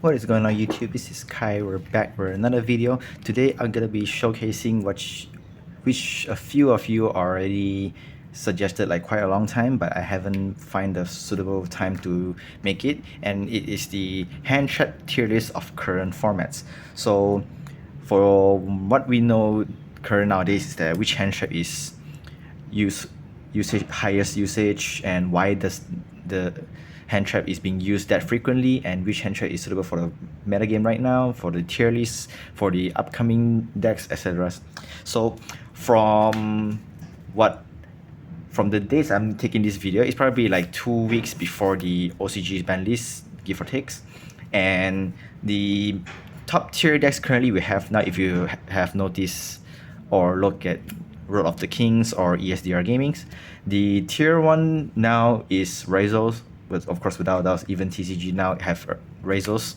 What is going on YouTube? This is Kai. We're back for another video. Today I'm gonna be showcasing which a few of you already suggested like quite a long time, but I haven't find a suitable time to make it, and it is the Handtrap tier list of current formats. So for what we know current nowadays is that which Handtrap is use highest usage, and why does the hand trap is being used that frequently, and which hand trap is suitable for the meta game right now, for the tier list, for the upcoming decks, etc. So from what from the dates I'm taking this video, it's probably like 2 weeks before the OCG ban list, give or takes. And the top tier decks currently we have now, if you have noticed or look at Road of the Kings or ESDR Gamings, the tier 1 now is Razors, but of course without doubt even TCG now have Razors,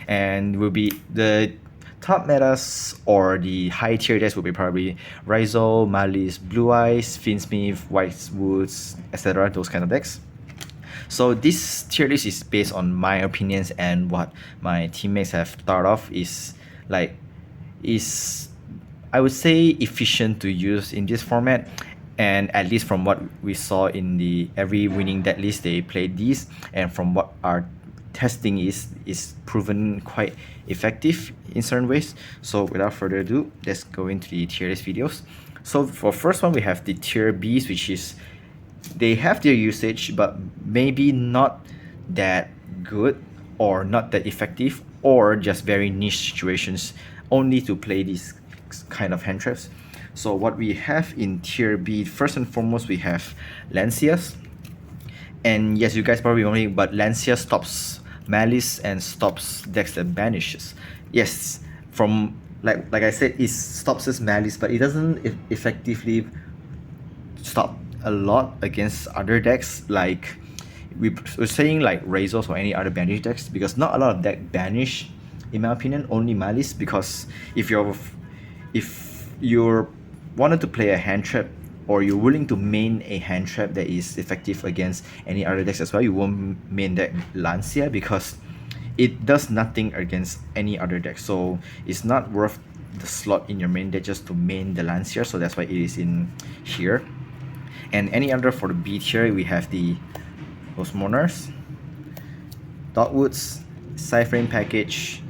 and will be the top metas or the high tier decks will be probably Rizal, Malice, Blue Eyes, Finsmith, White Woods, etc. Those kind of decks. So this tier list is based on my opinions, and what my teammates have thought of is I would say efficient to use in this format. And at least from what we saw in the every winning deck list, they played these, and from what our testing is proven quite effective in certain ways. So without further ado, let's go into the tier list videos. So for first one, we have the tier Bs, which is they have their usage, but maybe not that good or not that effective, or just very niche situations only to play these kind of hand traps. So what we have in tier B, first and foremost, we have Lancias. And yes, you guys probably wondering, but Lancia stops Malice and stops decks that banishes. Yes, from like I said, it stops his Malice, but it doesn't effectively stop a lot against other decks. Like we're saying like Razors or any other banish decks, because not a lot of deck banish, in my opinion, only Malice. Because if you're wanted to play a hand trap, or you're willing to main a hand trap that is effective against any other decks as well, you won't main deck Lancia because it does nothing against any other deck. So it's not worth the slot in your main deck just to main the Lancia. So that's why it is in here. And any other for the B tier, we have the Osmoners, Dotwoods, Cyphering Package,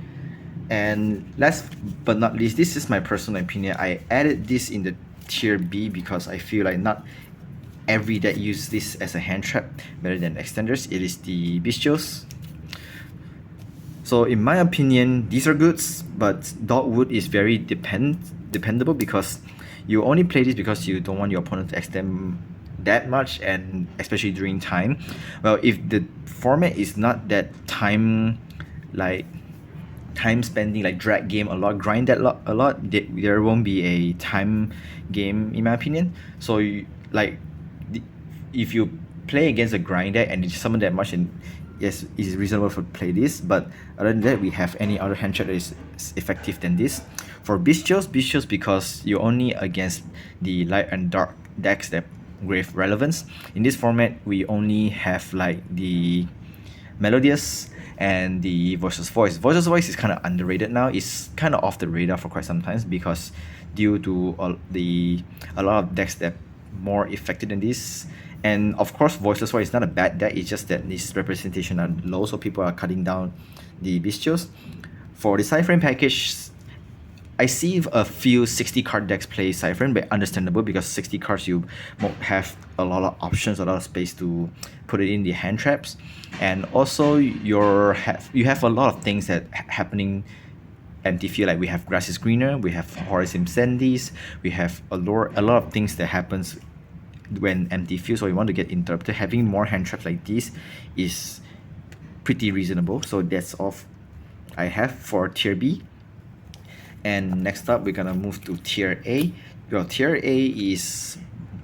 and last but not least, this is my personal opinion, I added this in the tier B because I feel like not every deck use this as a hand trap better than extenders. It is the Bestials. So in my opinion, these are goods, but Dotwood is very dependable, because you only play this because you don't want your opponent to extend that much, and especially during time. Well, if the format is not that time spending, like drag game a lot, grind that a lot, there won't be a time game, in my opinion. So if you play against a grind deck and it's summon that much, and yes, it's reasonable to play this. But other than that, we have any other hand trap that is effective than this. For Bestials, because you only against the light and dark decks that grave relevance. In this format, we only have like the Melodious and the Voiceless Voice. Voiceless Voice is kind of underrated now. It's kind of off the radar for quite some time, because due to a lot of decks that more effective than this. And of course, Voiceless Voice is not a bad deck. It's just that this representation are low, so people are cutting down the Bestials. For the Cyphering Package, I see a few 60 card decks play Cyphering, but understandable, because 60 cards you have a lot of options, a lot of space to put it in the hand traps. And also you have a lot of things that happening empty field. Like we have Grass is Greener, we have Horizon Sandies, we have a lot of things that happens when empty field, so you want to get interrupted. Having more hand traps like this is pretty reasonable. So that's all I have for tier B. And next up, we're gonna move to tier A. Well, tier A is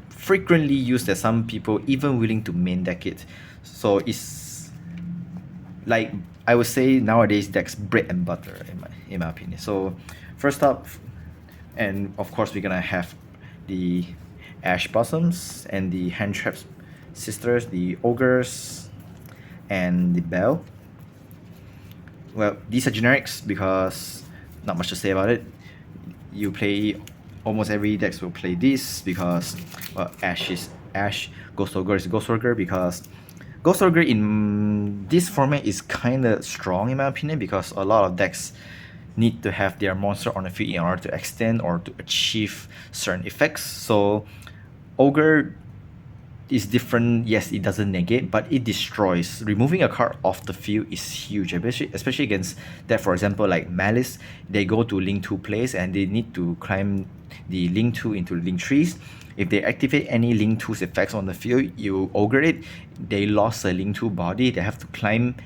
frequently used as some people even willing to main deck it. So it's like, I would say nowadays decks bread and butter in my opinion. So first up, and of course we're gonna have the Ash Blossoms and the Hand Traps Sisters, the Ogres, and the Bell. Well, these are generics because not much to say about it. You play almost every decks will play this because well, Ash is Ash, Ghost Ogre is Ghost Ogre because Ghost Ogre in this format is kind of strong in my opinion because a lot of decks need to have their monster on the field in order to extend or to achieve certain effects. So Ogre is different. Yes, it doesn't negate, but it destroys. Removing a card off the field is huge, especially against that. For example, like Malice, they go to Link 2 place and they need to climb the Link 2 into Link 3s. If they activate any Link 2's effects on the field, you ogre it, they lost a Link 2 body, they have to climb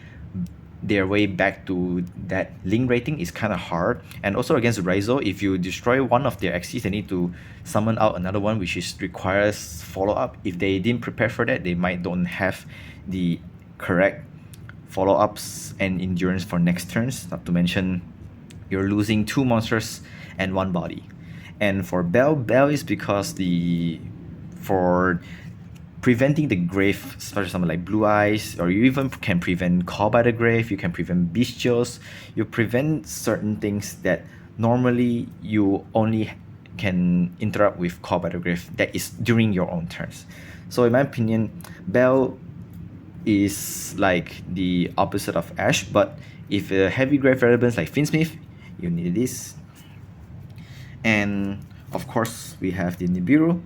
their way back to that link rating is kind of hard. And also against Raizo, if you destroy one of their Xyz, they need to summon out another one, which is requires follow-up. If they didn't prepare for that, they might don't have the correct follow-ups and endurance for next turns. Not to mention, you're losing 2 monsters and 1 body. And for Bell is because for preventing the grave, especially something like Blue Eyes, or you even can prevent Call by the Grave, you can prevent Bestials, you prevent certain things that normally you only can interrupt with Call by the Grave that is during your own turns. So in my opinion, Bell is like the opposite of Ash, but if a heavy grave relevance like Finsmith, you need this. And of course, we have the Nibiru,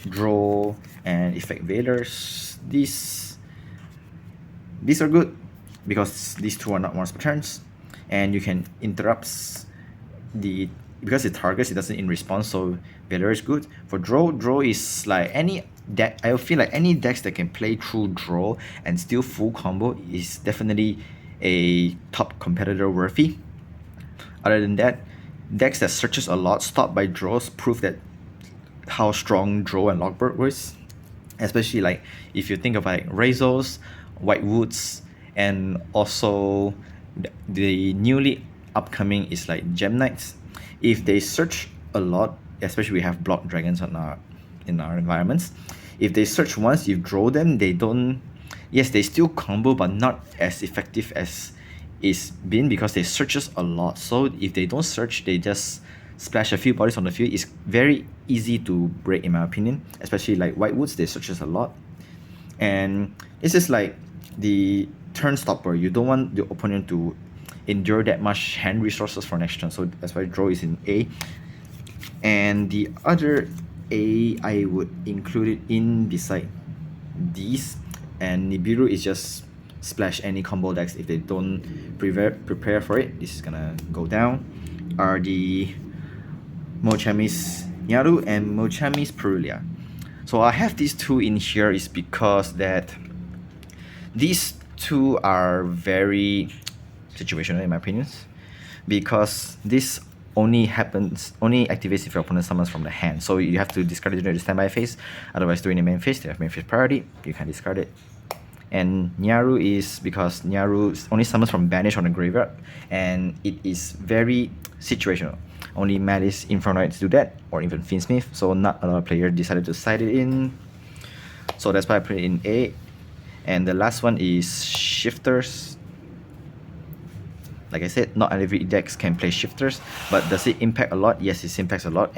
Draw, and Effect Veilers. These are good because these 2 are not once per turns, and you can interrupt because it targets, it doesn't in response, so Veiler is good. For Draw is like any deck, I feel like any decks that can play through Draw and still full combo is definitely a top competitor worthy. Other than that, decks that searches a lot stopped by draws prove that how strong Draw and Lockbird was. Especially like if you think of like Razors, White Woods, and also the newly upcoming is like Gem Knights. If they search a lot, especially we have Block Dragons in our environments. If they search once, you draw them, they don't. Yes, they still combo, but not as effective as it's been because they searches a lot. So if they don't search, they just splash a few bodies on the field. It's very easy to break in my opinion, especially like White Woods, they searches a lot. And this is like the turn stopper. You don't want the opponent to endure that much hand resources for next turn, so that's why Draw is in A. And the other A, I would include it in beside these, and Nibiru is just splash any combo decks if they don't prepare for it. This is gonna go down. Are the Mochamis Nyaru and Mochamis Purulia. So I have these 2 in here is because that these 2 are very situational in my opinions, because this only activates if your opponent summons from the hand. So you have to discard it during the standby phase, otherwise during the main phase, they have main phase priority, you can discard it. And Nyaru is because Nyaru only summons from banish on the graveyard, and it is very situational. Only Malice Infernoids do that, or even Finsmith, so not a lot of players decided to side it in. So that's why I put it in A. And the last one is Shifters. Like I said, not every decks can play Shifters, but does it impact a lot? Yes, it impacts a lot.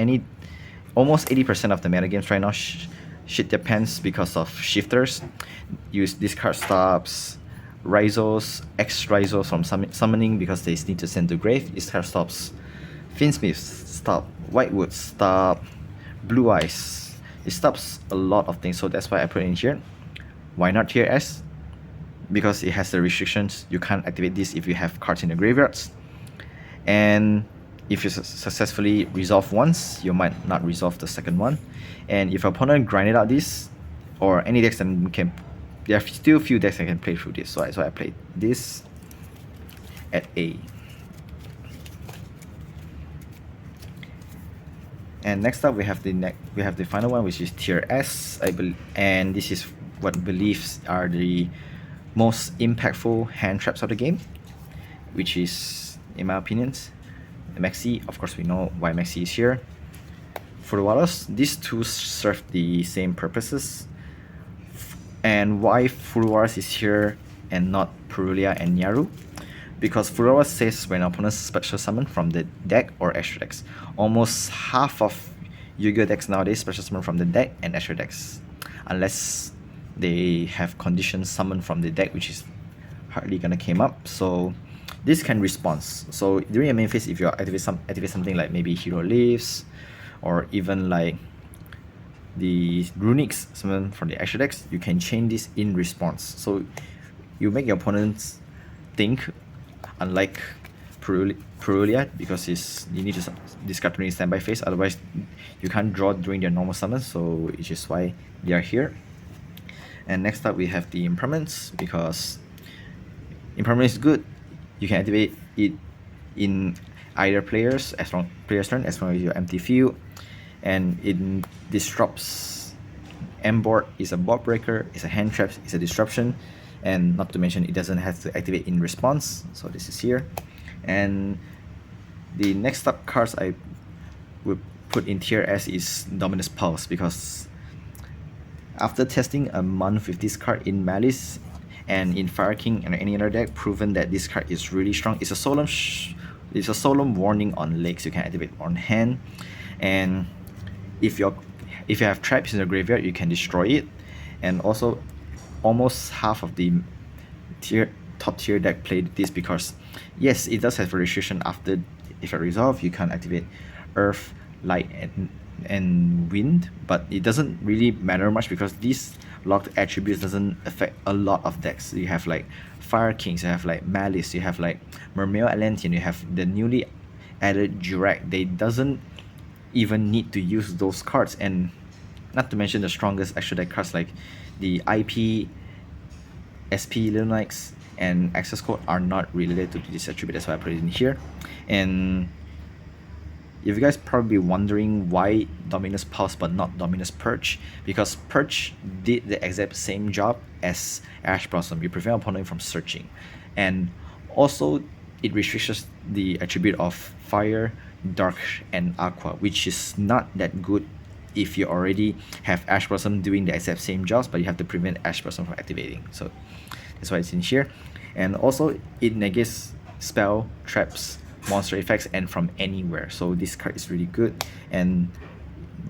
Almost 80% of the metagames right now shit their pants because of Shifters. Use discard stops, Rizos, X-Rizos from summoning because they need to send to grave. Discard stops Finsmith, stop Whitewood, stop Blue Eyes. It stops a lot of things, so that's why I put it in here. Why not tier S? Because it has the restrictions. You can't activate this if you have cards in the graveyards. And if you successfully resolve once, you might not resolve the second one. And if your opponent grinded out this, or any decks that can, there are still few decks that can play through this. So I played this at A. And next up we have the final one, which is tier S. And this is what beliefs are the most impactful hand traps of the game, which is, in my opinions, Maxi. Of course, we know why Maxi is here. Furuwaras, these 2 serve the same purposes. And why Furuwaras is here and not Purulia and Nyaru? because Furawa says when opponents special summon from the deck or extra decks. Almost half of Yu-Gi-Oh decks nowadays special summon from the deck and extra decks, unless they have conditions summoned from the deck, which is hardly gonna came up. So this can respond. So during your main phase, if you activate something like maybe Hero Leaves, or even like the Runics summon from the extra decks, you can chain this in response. So you make your opponents think, unlike Purulia, because you need to discard during standby phase, otherwise you can't draw during their normal summon, so which is why they are here. And next up we have the Impermanence, because Impermanence is good. You can activate it in either player's turn as long as your empty field, and it disrupts. M-board is a board breaker, it's a hand trap, it's a disruption, and not to mention it doesn't have to activate in response. So this is here. And the next up cards I would put in tier S is Dominus Pulse, because after testing a month with this card in Malice and in Fire King and any other deck, proven that this card is really strong. It's a solemn warning on legs. You can activate on hand, and if you have traps in the graveyard, you can destroy it. And also, almost half of the top tier deck played this, because yes, it does have a restriction after effect resolve. You can't activate Earth, Light, and Wind, but it doesn't really matter much because these locked attributes doesn't affect a lot of decks. You have like Fire Kings, you have like Malice, you have like Mermail Atlantean, you have the newly added Jurak. They doesn't even need to use those cards, and not to mention the strongest extra deck cards like the IP, SP Little Knights, and Access Code are not related to this attribute. That's why I put it in here. And if you guys probably wondering why Dominus Pulse but not Dominus Purge, because Purge did the exact same job as Ash Blossom. You prevent opponent from searching, and also it restricts the attribute of Fire, Dark, and Aqua, which is not that good if you already have Ash Blossom doing the exact same jobs, but you have to prevent Ash Blossom from activating. So that's why it's in here. And also it negates spell, traps, monster effects, and from anywhere. So this card is really good. And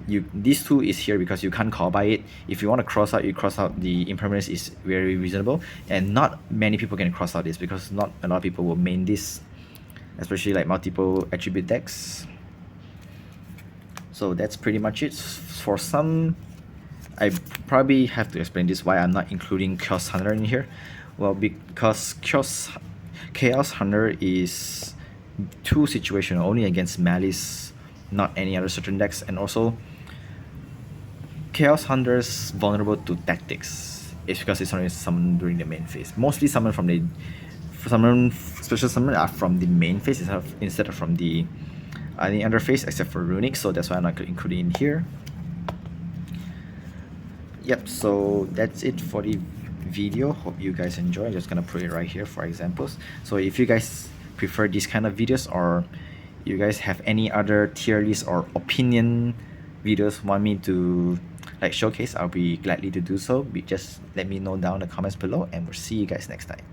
these two is here because you can't call by it. If you want to cross out, you cross out. The Impermanence is very reasonable, and not many people can cross out this because not a lot of people will main this, especially like multiple attribute decks. So that's pretty much it. For some, I probably have to explain this why I'm not including Chaos Hunter in here. Well, because Chaos Hunter is too situational, only against Malice, not any other certain decks, and also Chaos Hunter's vulnerable to tactics. It's because it's only summoned during the main phase. Mostly summoned from the special summon are from the main phase instead of from the any other phase except for Runic, so that's why I'm not including in here. Yep, so that's it for the video. Hope you guys enjoy. I'm just gonna put it right here for examples. So if you guys prefer these kind of videos, or you guys have any other tier list or opinion videos want me to like showcase, I'll be gladly to do so. Just let me know down in the comments below, and we'll see you guys next time.